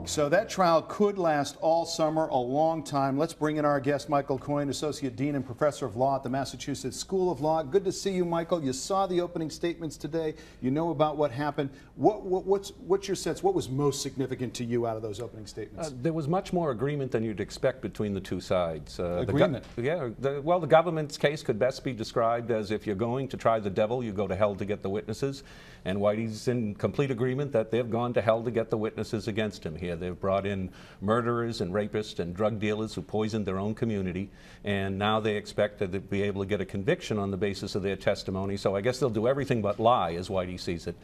So that trial could last all summer, a long time. Let's bring in our guest, Michael Coyne, Associate Dean and Professor of Law at the Massachusetts School of Law. Good to see you, Michael. You saw the opening statements today. You know about what happened. What's your sense? What was most significant to you out of those opening statements? There was much more agreement than you'd expect between the two sides. Agreement? Well, the government's case could best be described as if you're going to try the devil, you go to hell to get the witnesses. And Whitey's in complete agreement that they've gone to hell to get the witnesses against him here. They've brought in murderers and rapists and drug dealers who poisoned their own community, and now they expect to be able to get a conviction on the basis of their testimony. So I guess they'll do everything but lie, as Whitey sees it.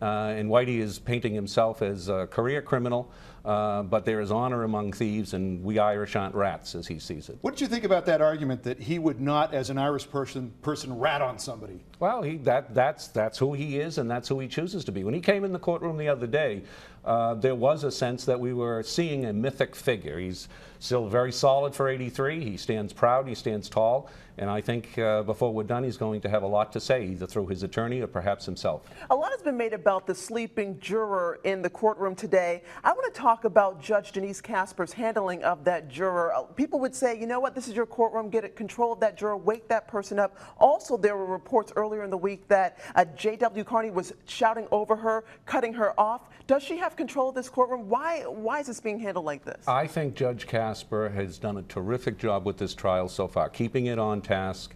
And Whitey is painting himself as a career criminal, but there is honor among thieves, and we Irish aren't rats, as he sees it. What did you think about that argument that he would not, as an Irish person rat on somebody? Well, that's who he is, and that's who he chooses to be. When he came in the courtroom the other day, there was a sense that we were seeing a mythic figure. He's still very solid for 83. He stands proud, he stands tall, and I think before we're done, he's going to have a lot to say, either through his attorney or perhaps himself. A lot has been made about the sleeping juror in the courtroom today. I want to talk about Judge Denise Casper's handling of that juror. People would say, you know what, this is your courtroom, get control of that juror, wake that person up. Also, there were reports earlier in the week that J.W. Carney was shouting over her, cutting her off. Does she have control of this courtroom? Why is this being handled like this? I think Judge Casper has done a terrific job with this trial so far, keeping it on task,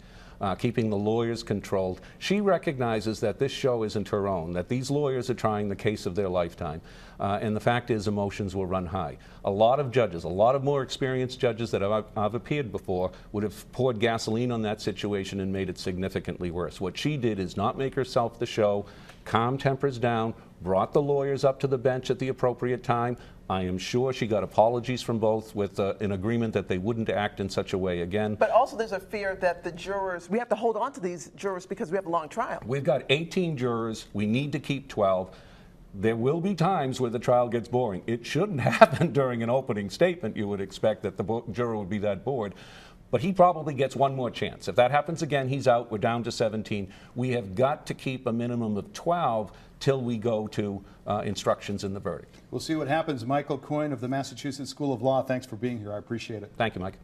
keeping the lawyers controlled. She recognizes that this show isn't her own, that these lawyers are trying the case of their lifetime, and the fact is emotions will run high. A lot of judges, a lot of more experienced judges that I've appeared before would have poured gasoline on that situation and made it significantly worse. What she did is not make herself the show, calm tempers down, brought the lawyers up to the bench at the appropriate time. I am sure she got apologies from both with an agreement that they wouldn't act in such a way again. But also there's a fear that the jurors, we have to hold on to these jurors because we have a long trial. We've got 18 jurors. We need to keep 12. There will be times where the trial gets boring. It shouldn't happen during an opening statement. You would expect that the juror would be that bored. But he probably gets one more chance. If that happens again, he's out. We're down to 17. We have got to keep a minimum of 12 till we go to instructions in the verdict. We'll see what happens. Michael Coyne of the Massachusetts School of Law, thanks for being here. I appreciate it. Thank you, Mike.